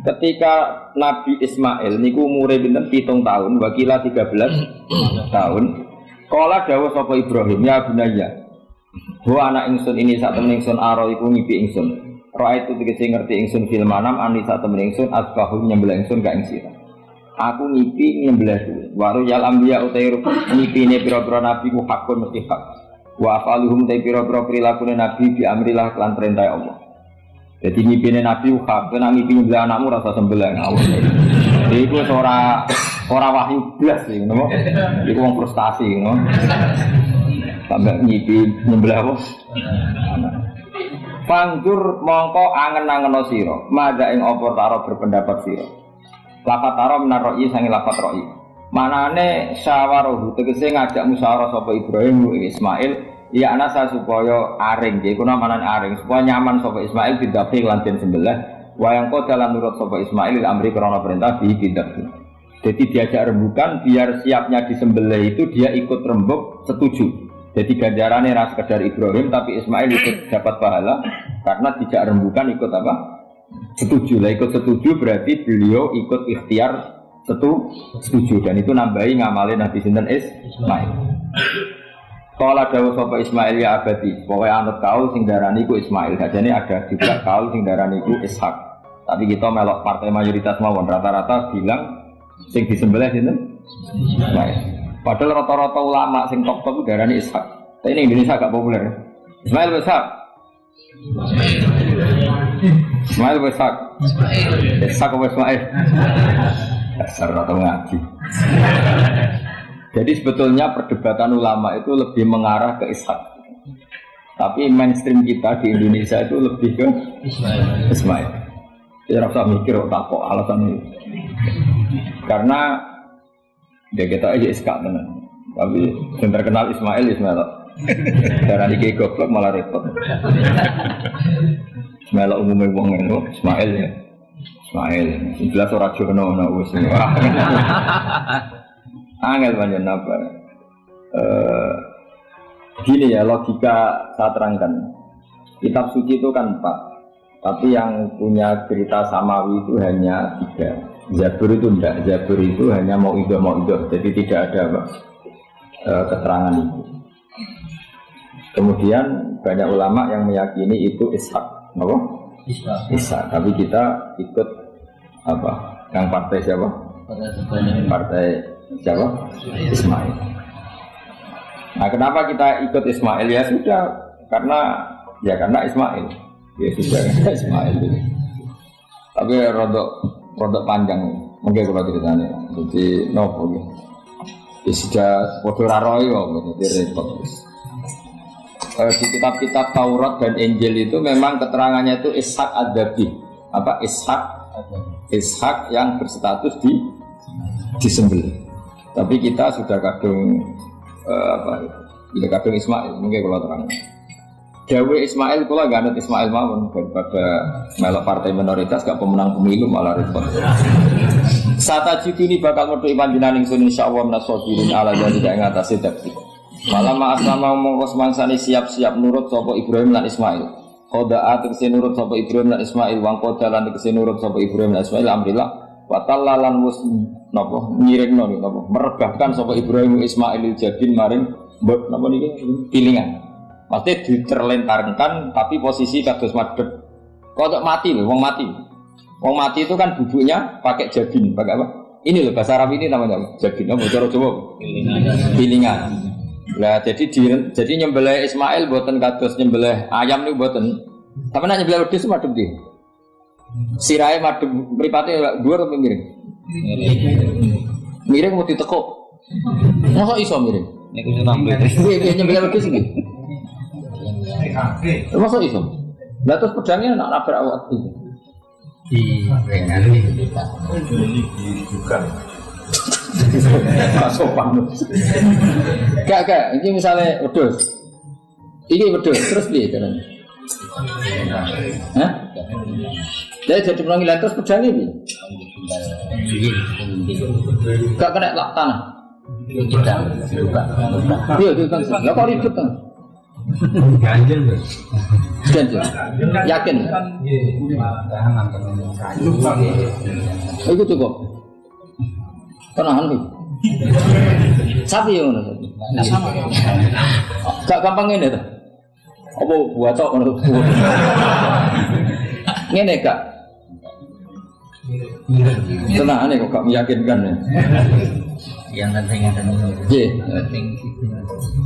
Ketika Nabi Ismail niku umure pinten 7 tahun, wakila 13 tahun. Kala dawuh sapa Ibrahim, ya bunayya. Wa anak ingsun ini sak temen ingsun aro iku ngipi ingsun. Roa itu tegese ngerti ingsun fil manam ani sak temen ingsun asbahu nyembelih ingsun ka ing sira. Aku ngipi nyembelih dhewe. Waru yal anbiya utai ngipine pira-pira nabi ku hakun mesti hak. Wa afaluhum ta pira-pira prilakune nabi bi amrillah lan perintah Allah. Jadi ngipine nabi hak, nek ngipi nyembelih anakmu rasa sembelih ngawur. Iku ora wahyu blas iki, ngono. Iku wong frustasi, ngono. Sampai ngipi nyembelih apa? Fangkur mongko angen-angeno sira, madha ing apa taro berpendapat sira. Lafat taro menaroi sangi lafat roi. Manane syawaruhu tegese ngajak musyawarah sapa Ibrahim Ismail. Ya anasa supaya aring, iku namane aring, supaya nyaman sapa Ismail didapi lan den sembelih, wayang kok dalan nurut sapa Ismail amri krana perintah ditindak. Jadi diajak rembukan biar siapnya disembelih itu dia ikut rembuk setuju. Jadi ganjarannya ras sekedar Ibrahim tapi Ismail ikut dapat pahala karena tidak rembukan ikut apa? Setuju. Lah ikut setuju berarti beliau ikut ikhtiar setuju dan itu nambahi ngamalin Nabi sinten Ismail. Kala dawuh sapa Ismail ya abadi, pokoke anut kaul sing darani iku Ismail. Sajane ada juga kaul sing darani iku Ishak. Tapi kita melok partai mayoritas mawon rata-rata bilang sing disembelih sinten Ismail. Padahal rata-rata ulama sing top-top darani Ishak. Tapi ini Indonesia agak populer. Ismail Ishak. Ismail Ishak. Ishak apa Ismail? Dasar atau ngaji. Jadi sebetulnya perdebatan ulama itu lebih mengarah ke Ishak. Tapi mainstream kita di Indonesia itu lebih ke Ismail. Tidak usah mikir tak kok alasan ini. Karena dia kita aja Ishak tenan. Tapi yang terkenal Ismail. Darah ini goblok malah repot. Ismail umumnya wong ngono, Ismail ya. Ismail. Jelas ora jono ana wis. Angel banyak apa? Gini ya logika saya terangkan. Kitab suci itu kan 4, tapi yang punya cerita samawi itu hanya 3. Zabur itu enggak. Zabur itu hanya mau idoh. Jadi tidak ada apa? Keterangan itu. Kemudian banyak ulama yang meyakini itu Ishak, apa? Ishak. Tapi kita ikut apa? Yang partai siapa? Partai siapa? Ismail. Nah, kenapa kita ikut Ismail? Ya sudah, karena Ismail. Ya sudah, karena Ismail. Tapi rodok panjang, mungkin kalau ceritanya. Jadi nopo gitu. Ya sudah, bodoh raroi kok, jadi repot. Di kitab-kitab Taurat dan Injil itu memang keterangannya itu Ishak ad-Dabi. Apa Ishak yang berstatus disembelih. Tapi kita sudah kadung kadung Ismail, mungkin kalau terang. Dawe Ismail kula gak anut Ismail mawon daripada melok partai minoritas gak pemenang pemilu malah repot. Satajiduni bakal metu panjenengan ingsun insyaallah menasabirin ala jadi gak ngatasi dakti. Malah ma'asama mongko semangsane siap-siap nurut sapa Ibrahim lan Ismail. Qada'a tegese nurut sapa Ibrahim lan Ismail, wang qada lan tegese nurut sapa Ibrahim lan Ismail amrillah. Wa tallalan mus napa ngiringno napa merebahkan sapa Ibrahim Ismail jadin maring napa niki pilingan. Maksudnya diterlentarkan tapi posisi kados madhep. Kok mati lho, wong mati. Wong mati itu kan bubuknya pakai jadin, pakai apa? Ini loh bahasa Arab ini namanya jadin. Apa cara Jawa? Pilingan. Lah jadi nyembelih Ismail mboten kados nyembelih ayam niku mboten. Tapi nek nyembelih wedhus madhep ndi? Sirahe madhep mripate dhuwur apa miring? Miring mau ditekuk. Mosok iso miring? Nek kudu tampil. Piye nyembelih wedhus iki? Mosok iso? Lah terus pedangnya nak nabrak awak iki. Bukan. Sopan. Gak, ini misalnya wedhus. Ini wedhus terus piye carane? Hah? Jadi menangi terus pedangnya piye? Gak kena tanah. Iya, itu kan. Lah kok ribet kan? Ganjil lho. Ganjil. Yakin? Itu cukup. Tenahan nih. Sapi yang mana? Gak gampang ini tuh. Apa buat cok mana? Ini gak. Tenahan nih kok gak meyakinkan ya. Yang penting itu. Iya.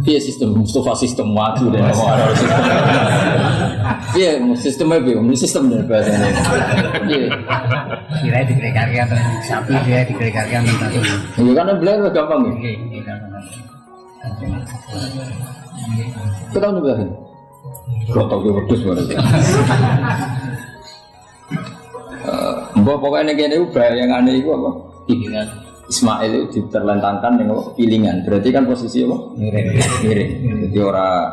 Iya sistem Mustafa sistem maju dan mau ada sistem. Iya sistemnya biar sistem dan bahasanya. Iya. Kira dikrekarkan sapi dia dikrekarkan minta tuh. Iya kan belajar gampang ya. Kita tahu belajar. Kau tahu dia berdus berarti. Mbak pokoknya gini ubah yang aneh itu apa? Pilingan Ismail itu diterlentangkan dengan pilingan. Berarti kan posisi apa? Miring. Jadi orang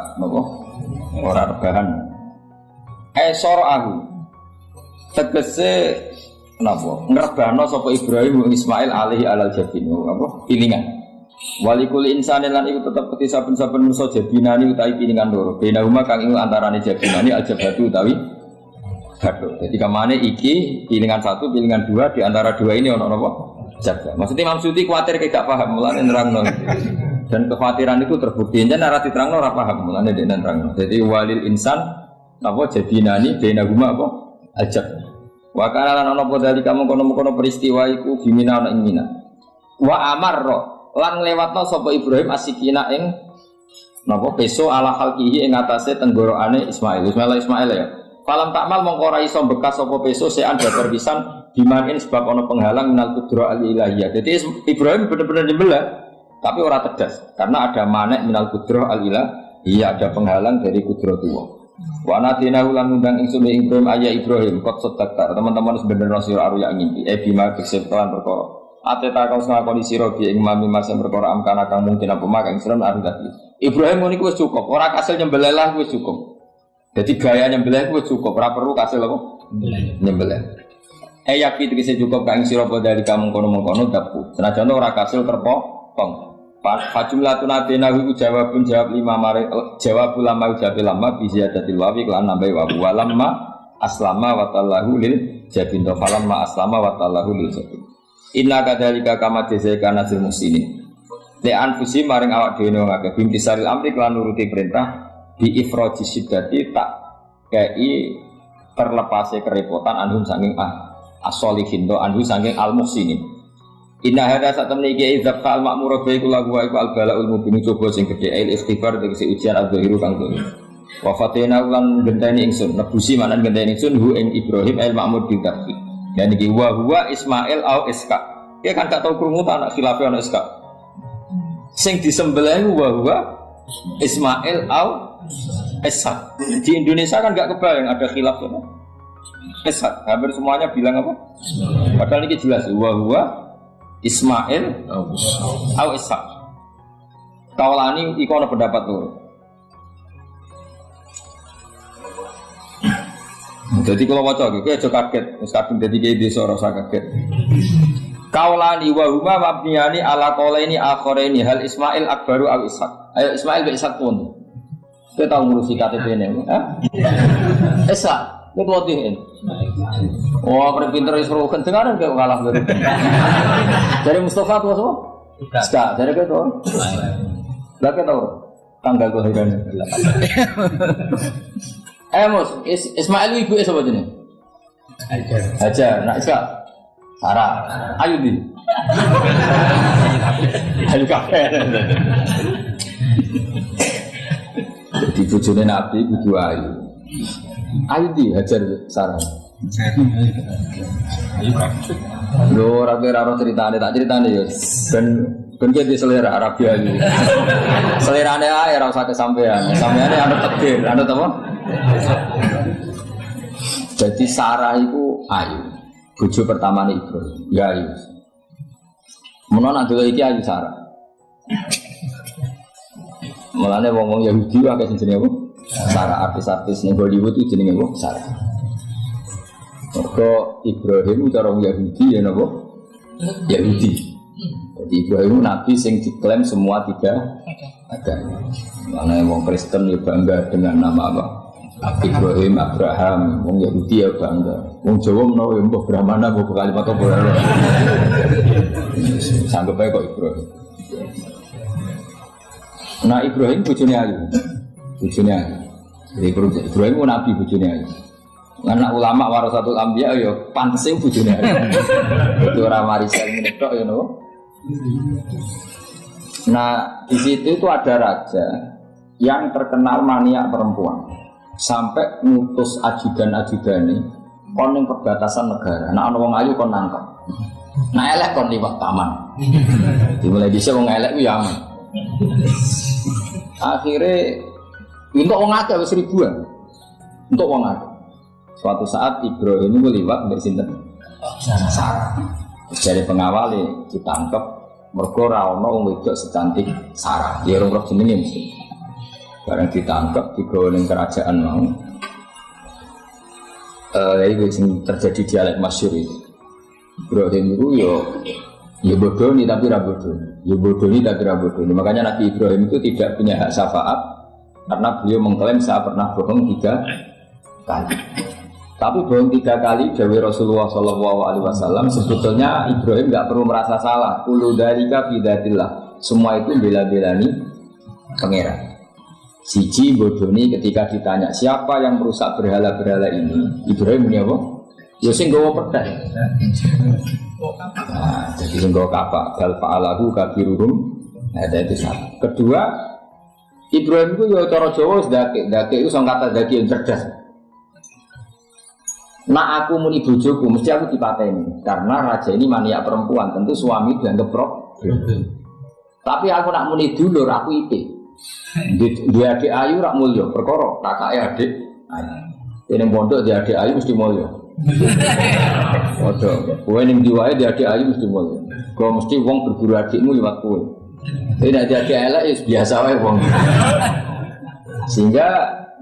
rebahan. Soro aku tegese kenapa? Ngerebano sapa Ibrahim Ismail alaihi alal jabin apa? Pilingan. Walikul insani lan iku tetep peti saben-saben manusa jabinani utawi pilingan loro. Benahuma kang ing antarane jabinani aljabatu utawi gaduh. Jadi kamane iki pilingan satu, pilingan dua, di antara dua ini ono apa? Jaga. Maksudnya Imam Suyuti khawatir gak paham, mulane nerangno. Dan kekhawatiran itu terbukti. Jan ora diterangno ora paham, mulane dia nerangno. Jadi walil insan apa jabinani benahuma apa? Ajab. Wa kana lan ana podali kamu kono-kono peristiwa iku bimina ana ing mina. Wa amarra lan lewatno sapa Ibrahim asikina ing napa peso ala halqihi ing atase tenggorokane Ismail ya. Falam takmal mongko ora iso bekas sapa peso sean babar pisan dimanin sebab ono penghalang minal qudra al-ilahiyah. Jadi Ibrahim benar-benar nyembelih tapi ora tegas karena ada manek minal qudra al-ilahiyah, ada penghalang dari qudratullah. Wa natina ulan undang ingsun Ibrahim ayya Ibrahim qad sadaqta. Teman-teman sebenarnya sira aru yak ngimpi bima kesepatan perkara. Ateta kau ngakoni sira bi ing mami masem perkara amkana kang mungkin apa mak ing sira arep dadi. Ibrahim ngono iku wis cukup, ora kasil nyembelih lah wis cukup. Jadi gaya nyembelih wis cukup, ora perlu kasil apa? Nyembelih. Yapi tegese cukup kang sira padha dari kamu kono-kono dapu. Senajan ora kasil terpotong. Fajumlatun adena iku jawab lima mare jawab ulama jawab bi ziyadatil wawi lan nambahi wa lamma aslama wa tallahu lil jabin falamma aslama wa tallahu lil jabin. Inna kadzalika kama jazaika nasil muslimin. Le anfusi maring awak dhewe wong akeh bimtisaril amri lan nuruti perintah di ifraji siddati tak kei terlepase kerepotan anhum saking as-solihin do anhu saking al-muhsinin. Inna hadza satamni iki izab fa'al ma'mur bi kula wa iku al-bala'ul mubin coba sing gedhe il ikhtibar tegese ujian al-dhahiru kang tuwa. Wa fatina lan genteni ingsun nebusi manan genteni ingsun hu ing Ibrahim al-ma'mur bi tafsir. Dan iki wa huwa Ismail au Ishaq. Dia kan gak tau krungu ta anak khilafe ana Ishaq. Sing disembelih wa huwa Ismail au Ishaq. Di Indonesia kan gak kebayang ada khilaf ya. Ishaq, hampir semuanya bilang apa? Padahal ini jelas wa huwa Ismail au Ishaq. Kaulani iku ana pendapat loro. Jadi kalau waca iki aja kaget, wis kadung dadi kiai desa ora usah kaget. Kaulani wa huma mabniyani ala qaulaini akharaini hal Ismail akbaru au Ishaq. Ayo Ismail be Ishaq pun. Kita tahu ngurusi KTP ini, Ishaq, itu wadihin. Oh, pinter isro kencengan kayak kalah dari. Dari Mustafa tuh semua? Tidak. Dari kita tuh. Lagi tahu tanggal kelahirannya. Mus, Ismail ibu siapa jenis? Hajar. Nak Ishaq, Sarah, Ayudi. Ayu kafe. Jadi bojone Nabi kudu ayu. Ayudi Hajar Sarah. Lho ora ora ceritane tak ceritane ya. Ben ki selera Arabia iki. Selerane ae ora usah kesampean. Sampeane anut takdir, anut apa? Jadi Sarah itu ayu. Bojo pertamane Ibrahim. Ya ayu. Menawa nak delok iki ayu Sarah. Mulane wong-wong Yahudi akeh sing jenenge apa? Sarah, artis-artis ning Hollywood itu jenenge apa? Sarah. Mergo Ibrahim cara Yahudi ya napa? Yahudi. Jadi Ibrahim nabi sing diklaim semua tiga agama. Karena wong Kristen ya bangga dengan nama apa? Ibrahim, Abraham, wong Yahudi ya bangga. Wong Jawa menawa ya mbah Brahmana, mbah kalimat apa ya. Sanggup ae kok Ibrahim. Nah Ibrahim bojone ayu. Bojone ayu. Jadi Ibrahim ku nabi bojone ayu. Anak ulama warasatul anbiya ya panse bojone ayu. Itu ora marisa ngene tok ya no. Nah di situ itu ada raja yang terkenal maniak perempuan sampai ngutus ajudan-ajudan ini kon ning perbatasan negara. Nah ana wong ayu kon nangkep. Nah elek kon liwat taman. Dimulai dhisik wong elek ku ya aman. Akhirnya untuk wong akeh wis ribuan. Untuk wong akeh. Suatu saat Ibrahim itu liwat mbek sinten? Sarah. Dari pengawal ditangkap mergo ora ana wong wedok secantik Sarah. Ya ora jenenge mesti. Bareng ditangkap digawa ning kerajaan mau. Itu sing terjadi dialek masyhur itu. Ibrahim itu ya bodoh nih tapi ra bodoh. Ya bodoh nih tapi ra bodoh. Makanya Nabi Ibrahim itu tidak punya hak syafaat karena beliau mengklaim saya pernah bohong 3 kali. Tapi bohong 3 kali dawuh Rasulullah SAW sebetulnya Ibrahim nggak perlu merasa salah. Kullu dzalika bidatillah. Semua itu bela-belani pangeran. Siji bodoni ketika ditanya siapa yang merusak berhala-berhala ini, Ibrahim punya apa? Ya sing gawa pedang. Nah, jadi sing gawa kapak bal fa'alahu kabiruhum. Nah, itu satu. Kedua, Ibrahim itu ya cara Jawa ndake itu sing kata ndake yang cerdas. Nah aku muni bojoku mesti aku dipateni karena raja ini maniak perempuan, tentu suami dianggap problem. Tapi aku nak muni dulur aku ite. Dia adik ayu rak mulya perkara kakake adik ayu. Dene pondok dia adik ayu mesti mulya. Waduh, kowe ning diwae dia adik ayu mesti mulya. Kok mesti wong berburu adikmu liwat kowe. Nek dia adik elek ya biasa wae wong. Sehingga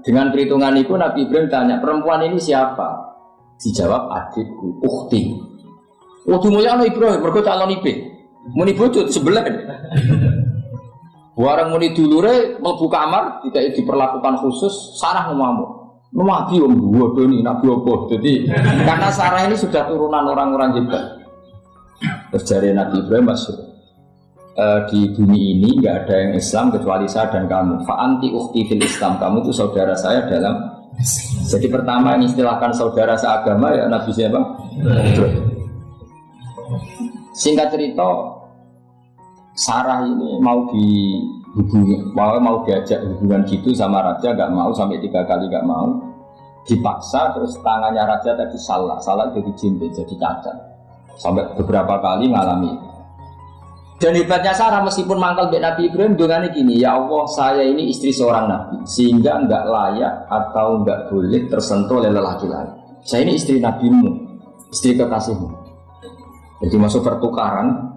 dengan perhitungan itu Nabi Ibrahim tanya, perempuan ini siapa? Dijawab adikku, ukhti. Waduh mulya ana Ibrahim mergo calon ipe. Muni bojo sebelah. Warang muni dulure mlebu kamar tidak diperlakukan khusus, Sarah ngamuk. Nabi om bodoh nih, Nabi apa? Jadi karena Sarah ini sudah turunan orang-orang hebat. Terus dari Nabi Ibrahim masuk di bumi ini nggak ada yang Islam kecuali saya dan kamu. Fa anti ukhti fil Islam, kamu itu saudara saya dalam. Jadi pertama yang istilahkan saudara seagama ya Nabi siapa? Ibrahim. Singkat cerita, Sarah ini mau dihubungi, mau diajak hubungan gitu sama raja, nggak mau sampai 3 kali nggak mau, dipaksa terus tangannya raja tadi salah jadi jintik jadi cacat sampai beberapa kali ngalami. Dan hebatnya Sarah meskipun mangkal dengan Nabi Ibrahim dengan gini, ya Allah saya ini istri seorang nabi sehingga nggak layak atau nggak boleh tersentuh oleh lelaki lain. Saya ini istri nabimu, istri kekasihmu. Jadi masuk pertukaran.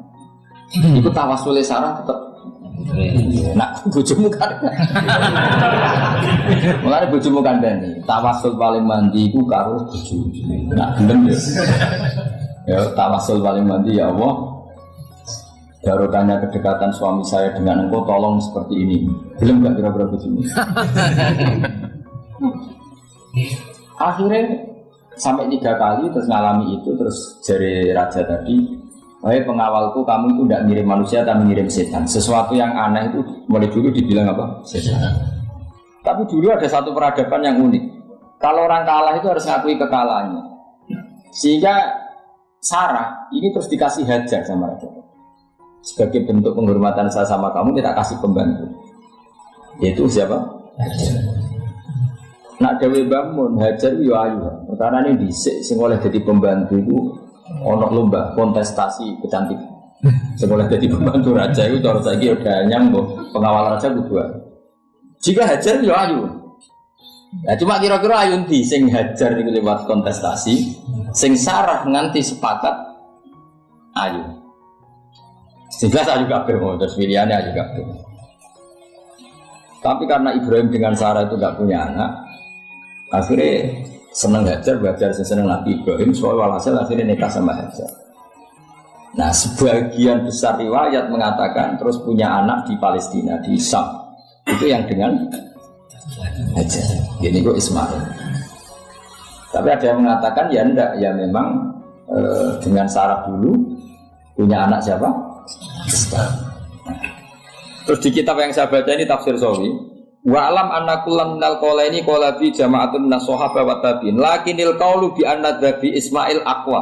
Itu tawasul Sarah tetap. Nak bojomu kan. Mulane bojomu kandhani. Tawasul paling mandi iku karo bojomu. Nak gelem ya. Ya tawasul paling mandi ya Allah. Barokahnya kedekatan suami saya dengan engkau tolong seperti ini. Gelem enggak kira-kira bojomu? Akhirnya sampai 3 kali terus ngalami itu terus jari raja tadi. Wahai pengawalku, kamu itu tidak ngirim manusia, tapi ngirim setan. Sesuatu yang aneh itu mulai dulu dibilang apa? Setan. Tapi dulu ada satu peradaban yang unik. Kalau orang kalah itu harus ngakui kekalahannya. Sehingga Sarah ini terus dikasih hajar sama raja. Sebagai bentuk penghormatan saya sama kamu, tidak kasih pembantu. Yaitu siapa? Hajar. Nak dewe bangun hajar yo ayu. Karena ini dhisik sing oleh jadi pembantu itu ono lomba kontestasi kecantikan. Sekolah jadi pembantu raja itu cara saiki udah nyambung pengawal raja kedua. Jika hajar ya ayu. Ya cuma kira-kira ayun di sing hajar itu lewat kontestasi, sing Sarah nganti sepakat ayu. Sehingga ayu kabeh mau terus pilihannya ayu kabeh. Tapi karena Ibrahim dengan Sarah itu tidak punya anak, akhirnya seneng Hajar, belajar seneng Nabi Ibrahim, soal walhasil akhirnya nikah sama Hajar. Nah, sebagian besar riwayat mengatakan terus punya anak di Palestina, di Syam. Itu yang dengan Hajar. Ini kok Ismail. Tapi ada yang mengatakan ya enggak, ya memang dengan Sarah dulu punya anak siapa? Ishak. Terus di kitab yang saya baca ini tafsir Sawi. Wa alam anna kullam minal qolaini qala bi jama'atun minas sahaba wa tabi'in lakinil qaulu bi anna dhabi Ismail aqwa.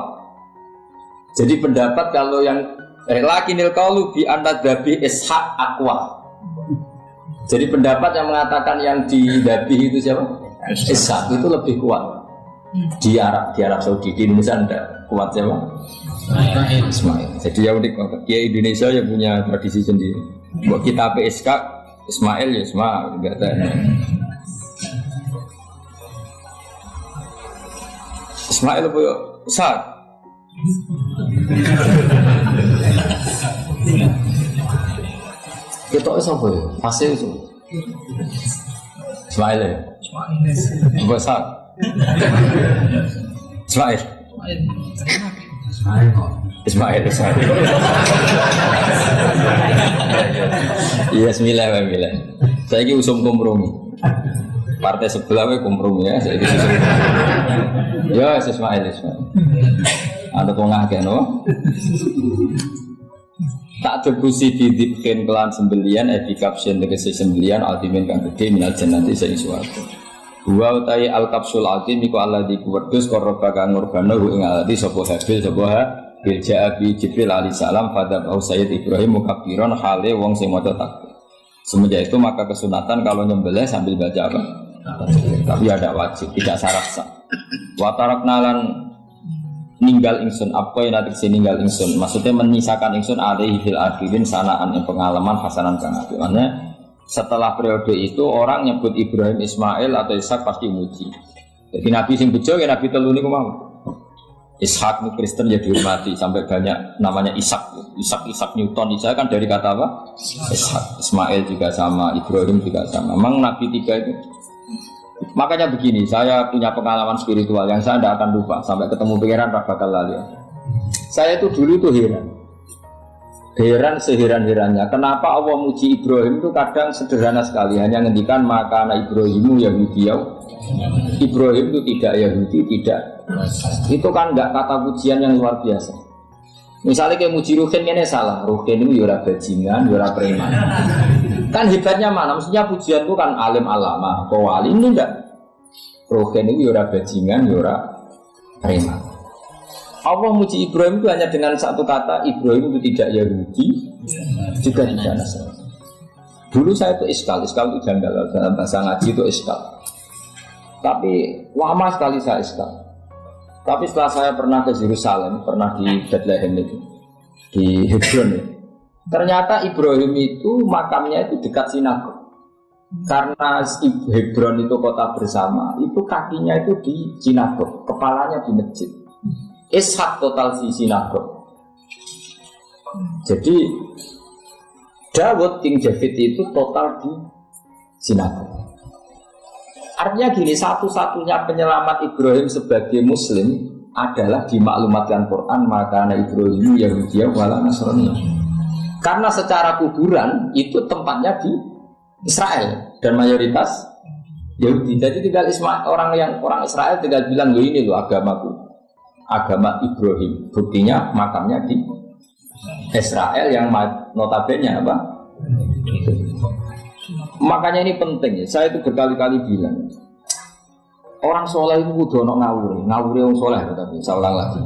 Jadi pendapat kalau yang lakinil qaulu bi anna dhabi Ishaq aqwa. Jadi pendapat yang mengatakan yang di dhabi itu siapa? Ishaq itu lebih kuat. Di Arab Saudi, di Indonesia enggak kuat siapa? Ismail. Jadi ya unik, ya Indonesia yang punya tradisi sendiri. Buat kita PSK Ismail ya Ismail enggak ada. Ismail apa ya? Ishaq. Kita siapa ya? Pasir itu. Ismail ya? Apa Ishaq? Ismail. Ismail. Iya, bismillah. Saya ini usum kompromi. Partai sebelah kompromi ya. Saya ini usum kompromi. Ya, Ismail. Ada pengagih no. Tak jebusi didipkin kelan sembelian edikapsin tegesi sembelian altimin kang gede minal jannati sing suwarga. Wa utai al-kapsul altim iku alladzi kuwedus korba kang ngurbanahu ing alladzi sapa habil sapa bil ja'abi Jibril alaihi salam pada Sayyid Ibrahim mukabbiran hale wong sing maca takbir. Semenjak itu maka kesunatan kalau nyembelih sambil baca apa? Tapi ada wajib, tidak syarat sah. Wa taraknalan ninggal ingsun apa yang nanti sini ninggal ingsun. Maksudnya menyisakan ingsun alaihi fil akhirin sanaan yang pengalaman hasanan kang apik. Maknanya setelah periode itu orang nyebut Ibrahim, Ismail atau Ishak pasti muji. Jadi Nabi sing bejo ya Nabi telu niku mau. Ishak nih Kristen ya dihormati sampai banyak namanya Ishak Newton. Ishak kan dari kata apa? Ishak. Ismail juga sama, Ibrahim juga sama. Memang Nabi tiga itu. Makanya begini, saya punya pengalaman spiritual yang saya tidak akan lupa sampai ketemu pangeran bakal lali. Saya itu dulu tuh heran seheran-herannya kenapa Allah muji Ibrahim itu kadang sederhana sekali, hanya ngendikan maka anak Ibrahimu Yahudiyah. Ibrahim itu tidak Yahudi, tidak. Itu kan enggak kata pujian yang luar biasa. Misalnya kayak muji Ruhin ini salah, Ruhin itu yura bajingan, yura preman. Kan hebatnya mana? Maksudnya pujian itu kan alim alama, atau wali ini enggak. Ruhin itu yura bajingan, yura preman. Allah muji Ibrahim itu hanya dengan satu kata, Ibrahim itu tidak Yahudi, juga tidak Nasrani. Dulu saya itu iskal itu janggal, dalam bahasa ngaji itu iskal. Tapi lama sekali saya iskal. Tapi setelah saya pernah ke Yerusalem, pernah di Bethlehem itu, di Hebron itu, ternyata Ibrahim itu makamnya itu dekat sinagog. Karena Hebron itu kota bersama, itu kakinya itu di sinagog, kepalanya di masjid. Ishak total di sinagog. Jadi Dawud King David itu total di sinagog. Artinya gini, satu-satunya penyelamat Ibrahim sebagai Muslim adalah dimaklumatkan Quran maka anak Ibrahim Yahudiyah wala Nasrani. Karena secara kuburan itu tempatnya di Israel dan mayoritas Yahudi. Jadi tinggal orang Israel tinggal bilang loh ini loh agamaku, agama Ibrahim. Buktinya makamnya di Israel yang notabene apa? Makanya ini penting ya. Saya itu berkali-kali bilang orang soleh itu kudu ono ngawur orang soleh tapi saya ulang lagi.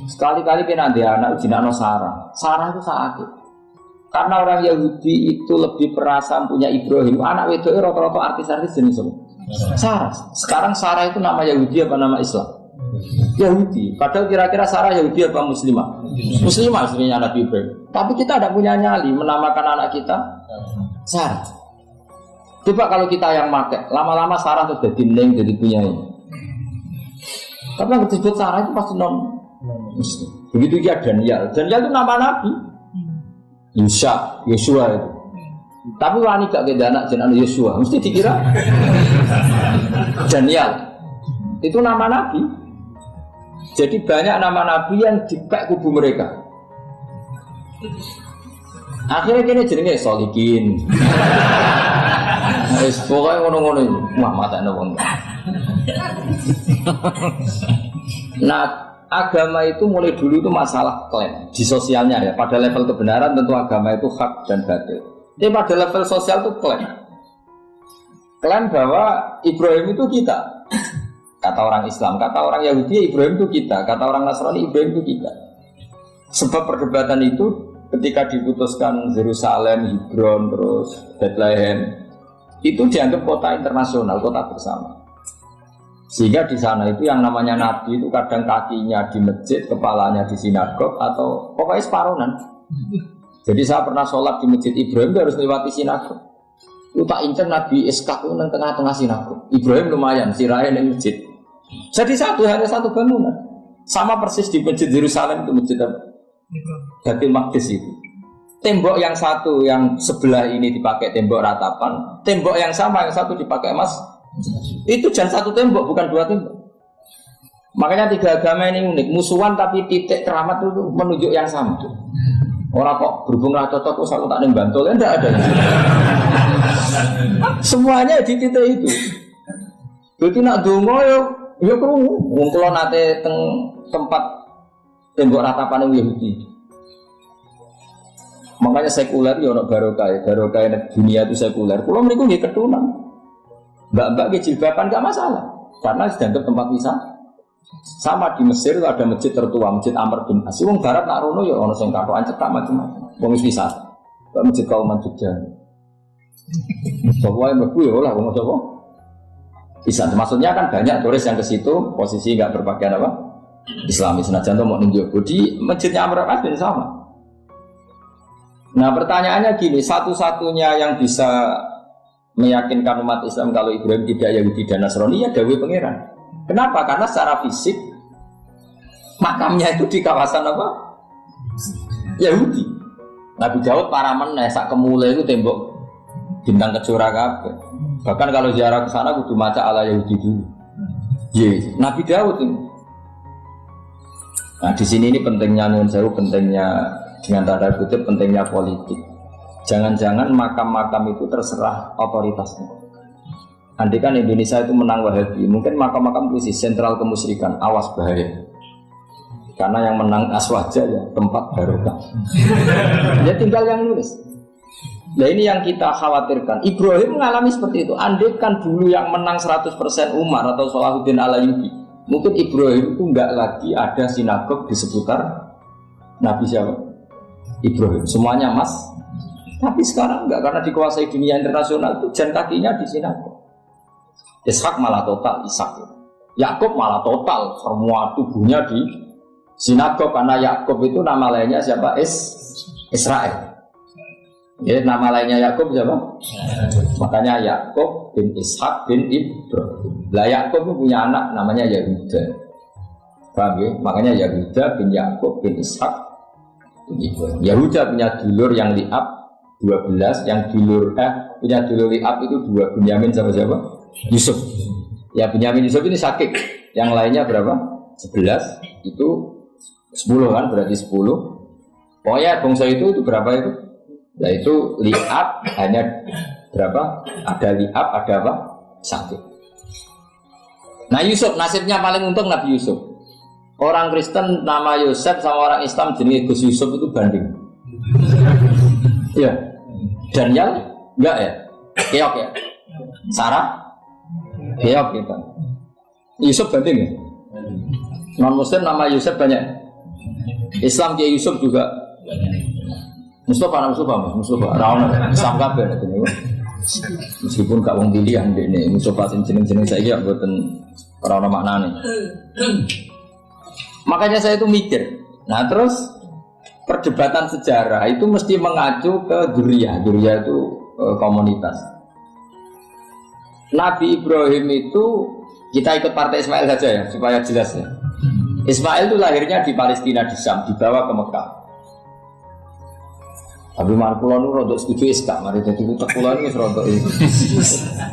Sekali-kali kena dia anak jinakno Sarah itu sakit. Karena orang Yahudi itu lebih perasa punya Ibrahim. Anak wedoknya rata-rata artis-artis jenis apa? Sarah. Sekarang Sarah itu nama Yahudi apa nama Islam? Yahudi. Padahal kira-kira Sarah Yahudi apa Muslimah? Muslimah sebenarnya Nabi Ibrahim. Tapi kita tidak punya nyali menamakan anak kita Sarah. Coba kalau kita yang pakai, lama-lama Sarah sudah dineng jadi punya ini. Tapi yang disebut Sarah itu pasti non Muslim. Begitu dia Daniel itu nama Nabi. Yusha, Yosua itu. Tapi wani gak ada anak jenenge Yosua, mesti dikira Daniel. Itu nama Nabi. Jadi banyak nama Nabi yang dipek kubu mereka. Akhirnya kini jenenge Solikin. Wis pokoke ngono-ngono iku. Wah, matekno wong. Nah, agama itu mulai dulu itu masalah klaim di sosialnya ya. Pada level kebenaran tentu agama itu hak dan batil. Tapi pada level sosial itu klaim. Klaim bahwa Ibrahim itu kita. Kata orang Islam, kata orang Yahudi Ibrahim itu kita, kata orang Nasrani Ibrahim itu kita. Sebab perdebatan itu ketika diputuskan Yerusalem, Hebron, terus Bethlehem, itu dianggap kota internasional, kota bersama. Sehingga di sana itu yang namanya Nabi itu kadang kakinya di masjid, kepalanya di sinagog, atau pokoknya separuhan. Jadi saya pernah sholat di masjid Ibrahim itu harus lewati sinagog. Itu tak incer Nabi Ishak itu di tengah-tengah sinagog. Ibrahim lumayan, sirahnya di masjid. Jadi hanya satu bangunan. Sama persis di masjid Yerusalem itu masjid Baitul Maqdis itu. Tembok yang satu yang sebelah ini dipakai tembok ratapan, tembok yang sama yang satu dipakai emas. Itu jangan satu tembok, bukan dua tembok. Makanya tiga agama ini unik, musuhan tapi titik keramat itu menunjuk yang sama. Orang kok berhubung cocok kok aku tak nembantul, enggak ada. Semuanya di titik itu. Jadi nak dongo yo krungu. Wong kula nate teng tempat tembok ratapan Yahudi. Makanya sekuler yo ono barokah dunia itu sekuler. Kula mriku nggih ketunan. Mbak-mbak ke jilbaban gak masalah karena dianggap tempat wisata. Sama di Mesir itu ada masjid tertua, Masjid Amr bin As. Wong barat nak rono ya ono sing katokan cetak macam-macam. Wong wisata. Masjid Kauman Jogja. Sopo yang mlebu ya lah wong sapa? Bisa. Maksudnya kan banyak turis yang ke situ posisi enggak berpakaian apa? Islami senajan to mau ninjo bodi masjidnya Amr bin As bin sama. Nah, pertanyaannya gini, satu-satunya yang bisa meyakinkan umat Islam kalau Ibrahim tidak Yahudi dan Nasrani ya dawuh pangeran. Kenapa? Karena secara fisik makamnya itu di kawasan apa? Yahudi. Nabi Daud para meneh sak kemule itu tembok bintang kejora kabeh. Bahkan kalau ziarah ke sana kudu maca ala Yahudi dulu. Yes, Nabi Daud ini. Nah, di sini ini pentingnya nyuwun sewu, pentingnya dengan tanda kutip pentingnya politik. Jangan-jangan makam-makam itu terserah otoritasnya. Andai kan Indonesia itu menang Wahabi, mungkin makam-makam itu sentral kemusyrikan, awas bahaya. Karena yang menang Aswaja ya tempat barokah. Ya tinggal yang nulis. Nah ini yang kita khawatirkan. Ibrahim mengalami seperti itu. Andai kan dulu yang menang 100% Umar atau Salahuddin Al-Ayyubi, mungkin Ibrahim itu enggak lagi ada sinagog di seputar Nabi siapa? Ibrahim. Semuanya emas. Tapi sekarang enggak, karena dikuasai dunia internasional itu jan kakinya di sinagog. Ishak malah total Ishak. Yakub malah total semua tubuhnya di sinagog karena Yakub itu nama lainnya siapa? Israel. Ya, nama lainnya Yakub siapa? Makanya Yakub bin Ishak bin Ibrahim. Lah Yakub itu punya anak namanya Yahuda. Paham ya? Makanya Yahuda bin Yakub bin Ishak bin Ibrahim. Yahuda punya dulur yang liab 12, yang dulur punya dulur liab itu 2, Bunyamin sama siapa? Yusuf. Ya Bunyamin Yusuf ini sakit. Yang lainnya berapa? 11. Itu 10 kan, berarti 10. Pokoknya bangsa itu berapa itu? Nah itu liab hanya berapa? Ada liab, ada apa? Sakit. Nah Yusuf nasibnya paling untung Nabi Yusuf. Orang Kristen nama Yosef sama orang Islam jenis Gus Yusuf itu banding. Ya. Daniel enggak ya? Keok ya? Sarah? Keok gitu. Yusuf banding ya? Non Muslim nama Yusuf banyak. Islam kayak Yusuf juga. Mustafa, Rawan, Islam kabeh itu. Meskipun gak wong pilihan ini, Mustafa jeneng-jeneng saya buatan orang maknane. Makanya saya itu mikir. Nah terus perdebatan sejarah itu mesti mengacu ke Duriyah itu komunitas. Nabi Ibrahim itu kita ikut partai Ismail saja ya supaya jelas ya. Ismail itu lahirnya di Palestina di Syam, dibawa ke Mekah. Tapi markulon rodok setuju iska, mari jadi utek kulon ini rodok itu.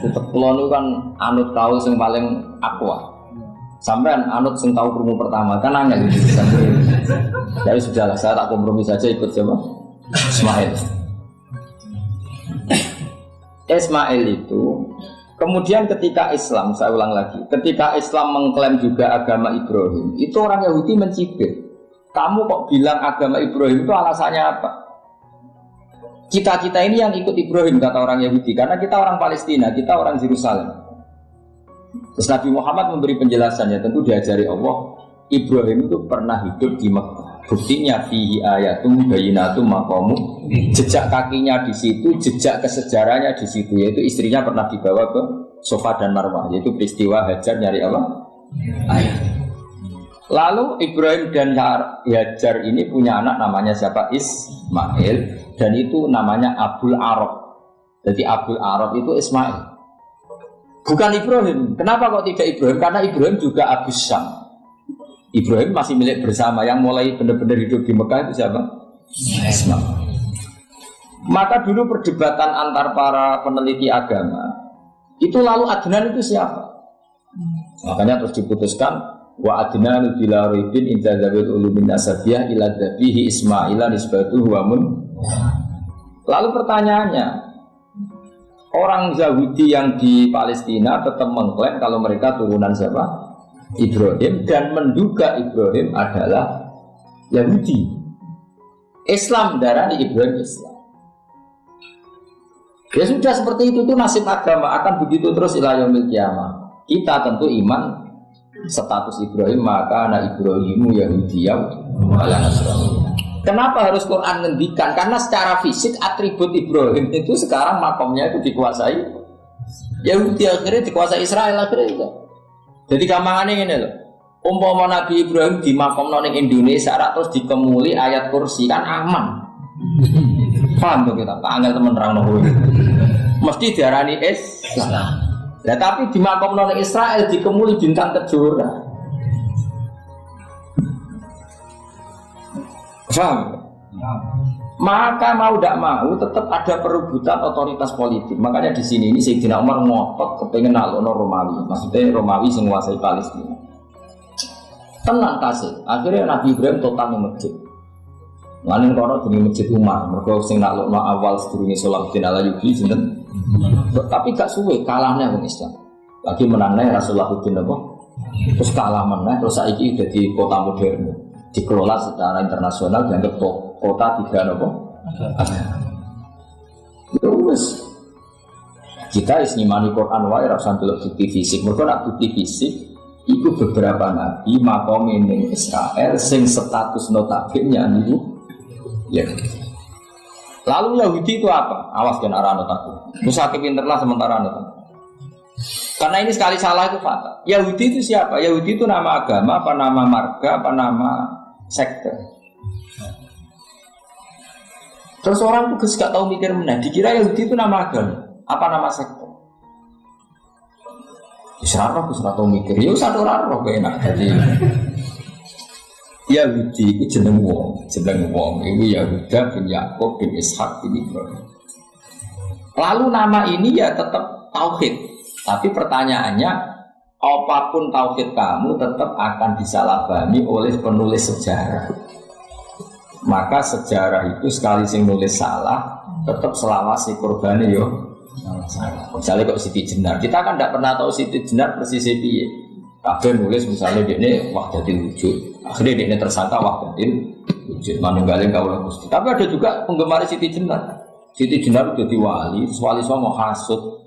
Utek kulon itu kan anut tahu yang paling aqua. Sampai anut yang tahu krungu pertama kan angel gitu. Jadi sudahlah saya tak kompromi saja ikut siapa? Ismail. Ismail itu kemudian ketika Islam, saya ulang lagi, ketika Islam mengklaim juga agama Ibrahim, itu orang Yahudi mencibir. Kamu kok bilang agama Ibrahim itu alasannya apa? Kita ini yang ikut Ibrahim, kata orang Yahudi, karena kita orang Palestina, kita orang Yerusalem. Terus Nabi Muhammad memberi penjelasannya, tentu diajari Allah, Ibrahim itu pernah hidup di Mekah. Buktinya fihi ayatum bayyinatum maqamu, jejak kakinya di situ, jejak kesejarahnya di situ, yaitu istrinya pernah dibawa ke Safa dan Marwah, yaitu peristiwa Hajar nyari apa? Ayah. Lalu Ibrahim dan Hajar ini punya anak namanya siapa? Ismail, dan itu namanya Abul Arab. Jadi Abul Arab itu Ismail, bukan Ibrahim. Kenapa kok tidak Ibrahim? Karena Ibrahim juga Abu Syam. Ibrahim masih milik bersama, yang mulai benar-benar hidup di Mekah itu siapa? Ismail. Maka dulu perdebatan antar para peneliti agama itu, lalu Adnan itu siapa? Makanya terus diputuskan wa Adnan bila raibin inda zawil ulumin nasabiyah ila dhabihi Ismaila nisbatuhu wa mun. Lalu pertanyaannya, orang Yahudi yang di Palestina tetap mengklaim kalau mereka turunan siapa? Ibrahim, dan menduga Ibrahim adalah Yahudi. Islam darah di Ibrahim Islam. Ya sudah seperti itu tuh nasib agama, akan begitu terus ila yaumil qiyamah. Kita tentu iman status Ibrahim, maka anak Ibrahimu Yahudiyah wala Nasrani. Kenapa harus Quran ngendikan? Karena secara fisik atribut Ibrahim itu sekarang makomnya itu dikuasai Yahudi, akhirnya dikuasai Israel akhirnya itu. Jadi gampangannya ini loh, umpama Nabi Ibrahim di makom nong Indonesia, terus dikemuli ayat kursi kan aman. Paham tuh kita? Angel temen terang nopo. Mesti diarani Islam. Nah, tapi di makom nong Israel dikemuli bintang kejora. Paham? Maka mau tidak mau tetap ada perebutan otoritas politik. Makanya di sini ini Sayyidina Umar ngotot kepengen nalokno Romawi. Maksudnya Romawi sing nguasai Palestina. Tenang kasih. Akhirnya Nabi Ibrahim total ning masjid. Lanin kono demi masjid Umar. Mergo sing nalokno awal sedurunge Salahuddin Alayubi sinten. Tapi gak suwe kalahnya wong Islam. Lagi menangnya Rasulullahuddin apa? Terus kalah meneh, terus saiki dadi kota modern. Dikelola secara internasional, dianggap kota tiga apa? Terus kita isnimani Quran wae rasa delok bukti fisik. Mergo nek bukti fisik itu beberapa nabi makom ning Israel sing status notabene niku ya. Lalu Yahudi itu apa? Awas kan arah notabene. Musa pinterlah sementara notabene. Karena ini sekali salah itu fatal. Yahudi itu siapa? Yahudi itu nama agama, apa nama marga, apa nama sekte. Terus orang tuh gak tahu mikir mana, dikira Yahudi itu nama agama, apa nama sekte. Isra-roh tahu mikir, ya usah roh enak. Jadi Yahudi itu jeneng wong, itu Yahuda bin Yakub bin Ishak bin Ibrahim. Lalu nama ini ya tetap tauhid, tapi pertanyaannya, apapun tauhid kamu tetap akan disalahpahami oleh penulis sejarah. Maka sejarah itu sekali sing nulis salah, tetap selawasi korbannya yo salah. Misalnya kok Siti Jenar, kita kan tidak pernah tahu Siti Jenar persis piye. Kabeh nulis misalnya dia ini wahdatil wujud, akhirnya dia ini tersangka wahdatil wujud, manunggaling kaulah Gusti. Tapi ada juga penggemar Siti Jenar. Siti Jenar jadi wali, wali songo hasud,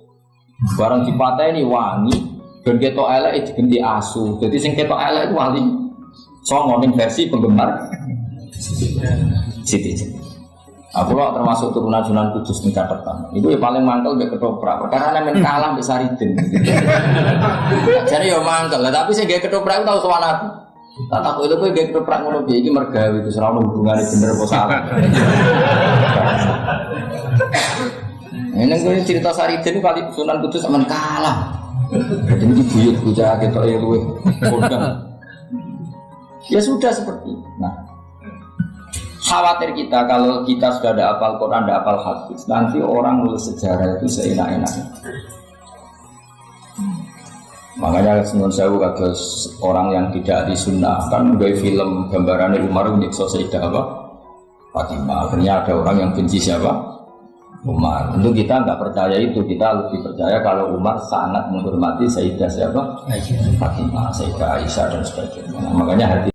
barang dipateni wangi, dan ketok elek digenti asu. Jadi sing ketok elek itu wali songo ning versi penggemar Siti Jenar. Aku lah termasuk turunan Sunan Kudus ning catatan. Itu yang paling mangkel mbek ketoprak. Karena nemen kalah mbek Saridin. Jadi yo mangkel, tapi sing gawe ketoprak tau sowan aku. Tak takut itu kowe gawe ketoprak ngono piye iki mergawe itu ora ono hubungane bener apa salah. Ini gue cerita Saridin kali Sunan Kudus aman kalah. Jadi ini buyut bocah ketok ya kowe. Ya sudah seperti. Nah, khawatir kita kalau kita sudah ada hafal Quran, ada hafal hadis, nanti orang nulis sejarah itu seenak-enaknya. Makanya Sunan Sewu kata orang yang tidak di sunnah kan gaya film gambarannya Umar menyiksa Sayyidah apa? Fatimah. Akhirnya ada orang yang benci siapa? Umar. Untuk kita nggak percaya itu, kita lebih percaya kalau Umar sangat menghormati Sayyidah siapa? Fatimah, Sayyidah Aisyah dan sebagainya. Nah, makanya hati